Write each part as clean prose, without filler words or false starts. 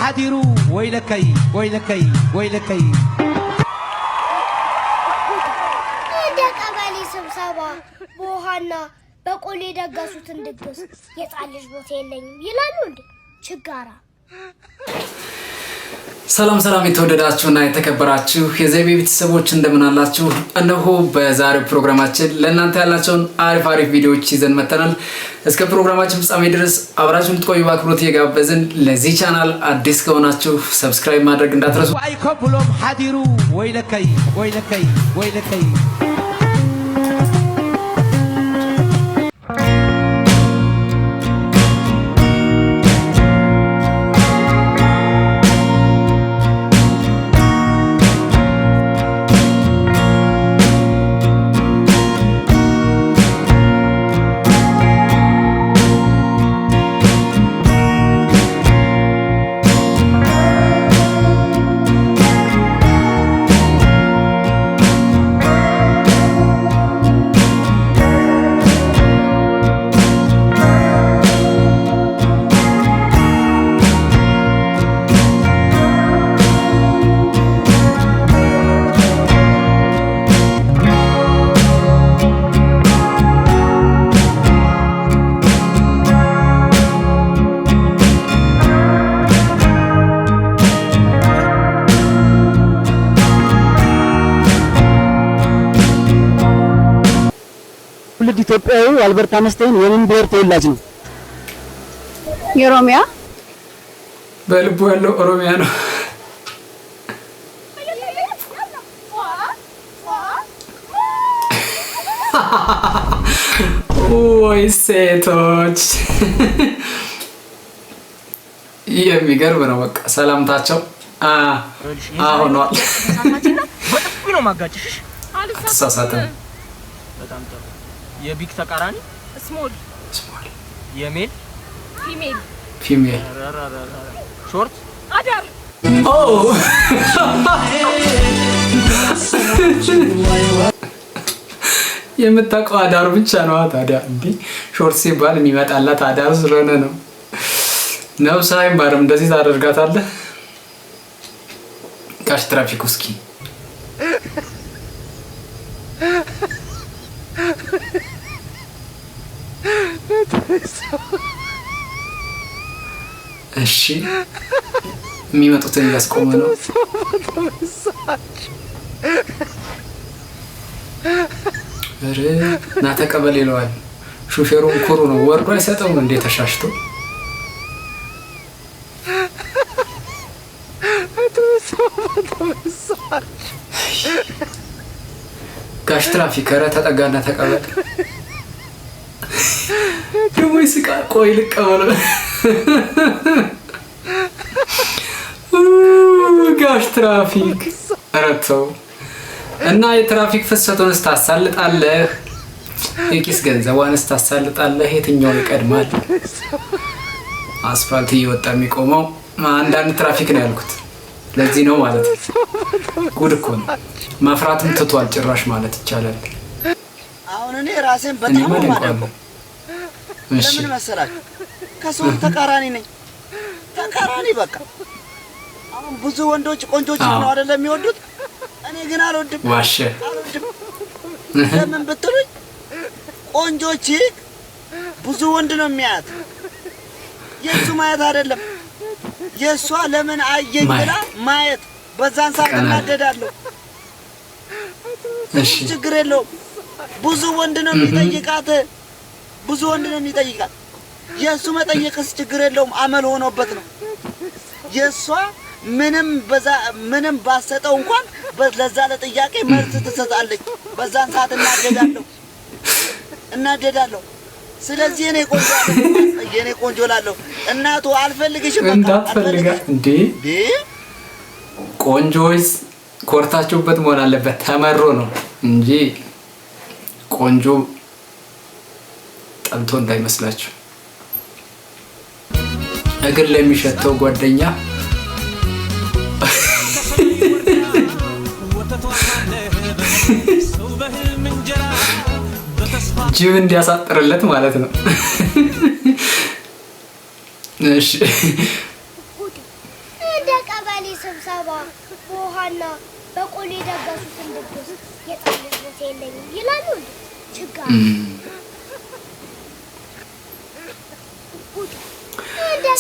حديرو ويلكي ويلكي ويلكي يدك أبالي سبسابا بوهانا بقولي دقاسو تندقس يتعالج بوتيلين يلالون شقارا ሰላም ሰላም የተወደዳችሁና የተከበራችሁ የዘቤ ቤተሰቦች እንደምን አላችሁ? እነሆ በዛሬው ፕሮግራማችን ለእናንተ ያላችሁን አሪፍ ቪዲዮዎች ይዘን መጥተናል። እስከ ፕሮግራማችን ፍጻሜ ድረስ አብራችሁን እንድትቆዩ በአክብሮት እየጋበዝን ለዚህ ቻናል አዲስ ከሆናችሁ ሰብስክራይብ ማድረግ እንዳትረሱ። አይከብሎም ሐዲሩ ወይለከይ ወይለከይ ወይለከይ ኢትዮጵያዊ አልበርት አንስታይን የምን ብሔር ተወላጅ ነው? የኦሮሚያ በልቡ ያለው ኦሮሚያ ነው። ወይ ሴቶች የሚገርም ነው። በቃ ሰላምታቸው ሆኗል። በጥፊ ነው ማጋጭሽ። አልተሳሳተም። በጣም ጥሩ። የቢግ ተቃራኒ ስሞል የሜል ፊሜል ሾርት አዳር የምታውቀው አዳሩ ብቻ ነው። ታዲያ እንዴ ሾርት ሲባል የሚመጣላት አዳሩ ስለሆነ ነው። ነብስ አይማርም። እንደዚህ ታደርጋታለህ። ጋሽ ትራፊክ እስኪ እሺ የሚመጡትን እያስቆመ ነው። ና ተቀበል ይለዋል። ሹፌሩን ኩሩ ነው። ወርዶ አይሰጠውም እንዴ ተሻሽቶ። ጋሽ ትራፊክ ኧረ ተጠጋና ተቀበል። ደግሞ ይስቃል። ቆይ ልቀበል። ጋሽ ትራፊክ ኧረ ተው እና የትራፊክ ፍሰቱንስ ታሳልጣለህ? የኪስ ገንዘቧንስ ታሳልጣለህ? የትኛው ይቀድማል? አስፋልት እየወጣ የሚቆመው አንዳንድ ትራፊክ ነው ያልኩት ለዚህ ነው ማለት ነው። ጉድ እኮ ነው። መፍራትም ትቷል ጭራሽ ማለት ይቻላል። አሁን እኔ ራሴን በጣም ማደንቀው ለምን መሰላችሁ? ከሰው ተቃራኒ ነኝ። ተቃራኒ በቃ አሁን ብዙ ወንዶች ቆንጆች ነው አይደለም የሚወዱት። እኔ ግን አልወድም። ዋሸ ለምን ብትሉኝ ቆንጆች ብዙ ወንድ ነው የሚያት። የሱ ማየት አይደለም የሷ ለምን አየኝ ብላ ማየት። በዛን ሰዓት እናደዳለሁ። እሺ ችግር የለውም። ብዙ ወንድ ነው የሚጠይቃት። ብዙ ወንድ ነው የሚጠይቃት። የሱ መጠየቅስ ችግር የለውም። አመል ሆኖበት ነው። የሷ ምንም ባሰጠው እንኳን ለዛ ለጥያቄ መልስ ትሰጣለች። በዛን ሰዓት እናደዳለሁ። ስለዚህ የኔ ቆንጆ ላለው እናቱ አልፈልግሽም በቃ እንዳትፈልጋ እንዴ ቆንጆይስ ኮርታችሁበት መሆን አለበት። ተመሮ ነው እንጂ ቆንጆ ጠልቶ እንዳይመስላችሁ። እግር ለሚሸተው ጓደኛ ጅብ እንዲያሳጥርለት ማለት ነው። እሺ በውሃና በቆሎ የደገሱትን ድግስ የጣል ልጅ ቦታ የለኝም ይላሉ እንዴ? ችግር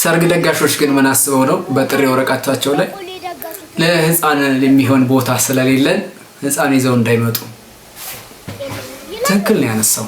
ሰርግ ደጋሾች ግን ምን አስበው ነው በጥሪ ወረቀታቸው ላይ ለህፃን የሚሆን ቦታ ስለሌለን ህፃን ይዘው እንዳይመጡ ትክክል ነው ያነሳው።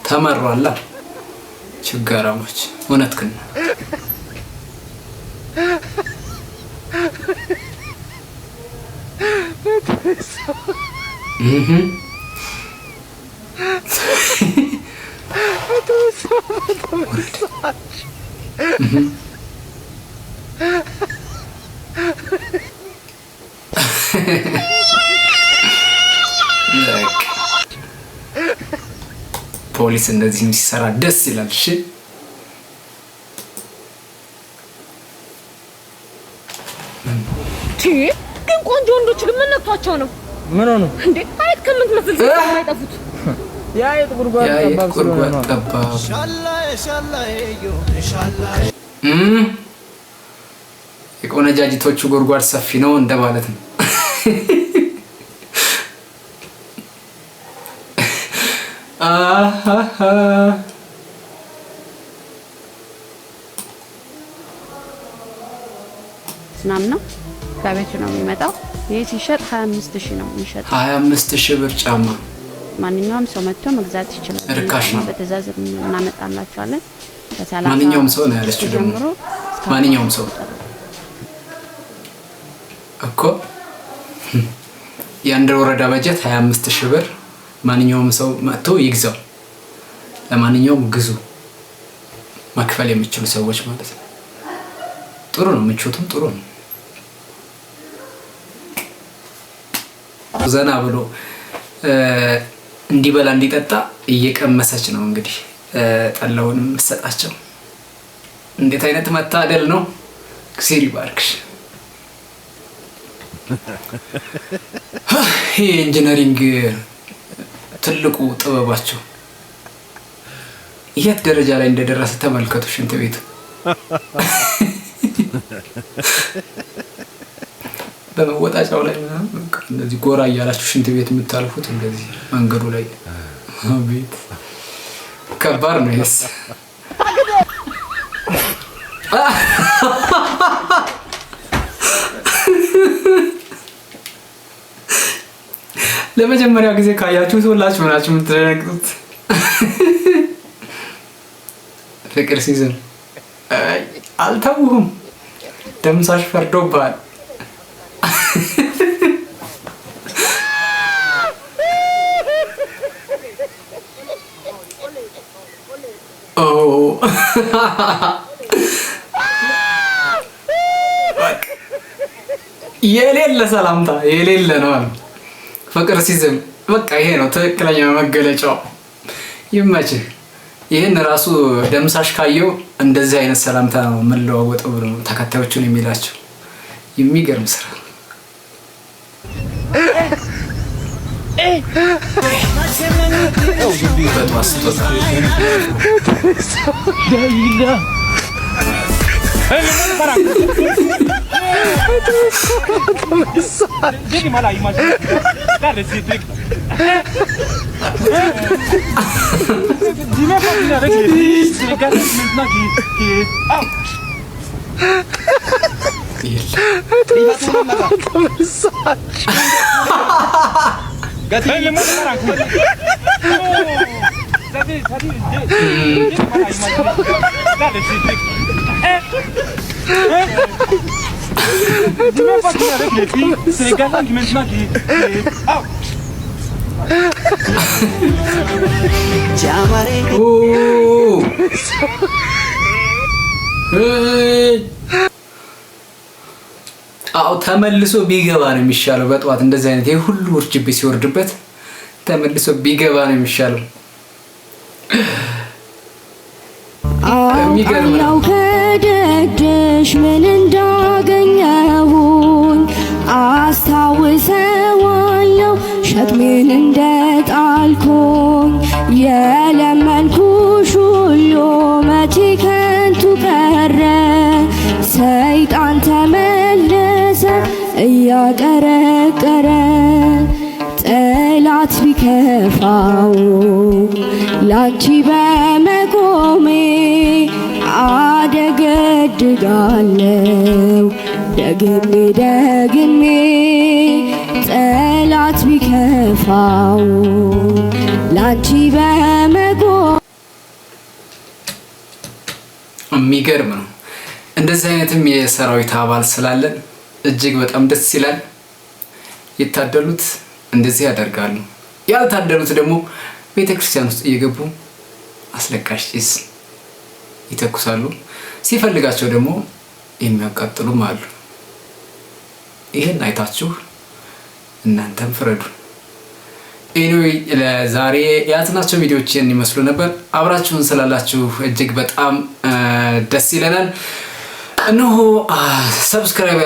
ተመሯላ ችጋራሞች እውነትክን ፖሊስ እንደዚህ ሲሰራ ደስ ይላል። እሺ ግን ቆንጆ ወንዶች ግን ምን ነክቷቸው ነው? ምን ሆነ እንዴ? አይት ከምትመስል የማይጠፉት ያ የጥቁርጓድ ጠባብ የቆነጃጅቶቹ ጉድጓድ ሰፊ ነው እንደማለት ነው። ስናም ነው ከቤት ነው የሚመጣው። ይሄ ሲሸጥ 25000 ነው የሚሸጠው። 25000 ብር ጫማ ማንኛውም ሰው መጥቶ መግዛት ይችላል። ርካሽ ነው። በትዕዛዝ እናመጣላችኋለን። በሰላም ማንኛውም ሰው ነው ያለችው ደግሞ ማንኛውም ሰው እኮ የአንድ ወረዳ በጀት 25000 ብር ማንኛውም ሰው መጥቶ ይግዛው። ለማንኛውም ግዙ መክፈል የሚችሉ ሰዎች ማለት ነው። ጥሩ ነው፣ ምቾቱም ጥሩ ነው። ዘና ብሎ እንዲበላ እንዲጠጣ እየቀመሰች ነው እንግዲህ ጠላውን መስጣቸው። እንዴት አይነት መታደል ነው! እግዚአብሔር ይባርክሽ። ይሄ ኢንጂነሪንግ ትልቁ ጥበባቸው የት ደረጃ ላይ እንደደረሰ ተመልከቱ። ሽንት ቤት በመወጣጫው ላይ እንደዚህ ጎራ እያላችሁ ሽንት ቤት የምታልፉት እንደዚህ መንገዱ ላይ ቤት ከባድ ነው። ይሄስ ለመጀመሪያ ጊዜ ካያችሁት ሁላችሁ ምናችሁ የምትደነግጡት ፍቅር ሲዝም አልተውህም ደምሳሽ ፈርዶብሃል። የሌለ ሰላምታ የሌለ ነው አሉ። ፍቅር ሲዝም በቃ ይሄ ነው ትክክለኛ መገለጫው። ይመችህ። ይሄን ራሱ ደምሳሽ ካየው እንደዚህ አይነት ሰላምታ ነው መለዋወጠው ብሎ ተከታዮቹን የሚላቸው። የሚገርም ስራ አው ተመልሶ ቢገባ ነው የሚሻለው። በጧት እንደዚህ አይነት ይሄ ሁሉ ውርጅብ ሲወርድበት ተመልሶ ቢገባ ነው የሚሻለው። አውቃለሁ ከደጅሽ ምን እንዳገኘሁኝ አስታውሰዋለሁ ሸክሜን እንደጣልኩኝ የለመንኩሽ ሁሉ መቼ ከንቱ ቀረ ሰይጣን ተመለሰ እያ ያቀረቀረ ጠላት ቢከፋው ላንቺ በመቆሜ አደገድጋለው ደግሜ ደግሜ ጠላት ቢከፋው ላንቺ በመቆሜ የሚገርም ነው። እንደዚህ አይነትም የሰራዊት አባል ስላለን እጅግ በጣም ደስ ይላል። የታደሉት እንደዚህ ያደርጋሉ፣ ያልታደሉት ደግሞ ቤተክርስቲያን ውስጥ እየገቡ አስለቃሽ ጭስ ይተኩሳሉ። ሲፈልጋቸው ደግሞ የሚያቃጥሉም አሉ። ይሄን አይታችሁ እናንተም ፍረዱ። ኤኒዌይ ለዛሬ ያዝናቸው ቪዲዮዎች ይመስሉ ነበር። አብራችሁን ስላላችሁ እጅግ በጣም ደስ ይለናል። እነሆ ሰብስክራይብ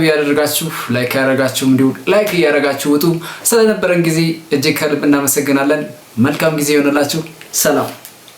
ያደርጋችሁ ላይክ ያደርጋችሁ እንዲሁ ላይክ ያደርጋችሁ ውጡ። ስለነበረን ጊዜ እጅግ ከልብ እናመሰግናለን። መልካም ጊዜ ይሆንላችሁ። ሰላም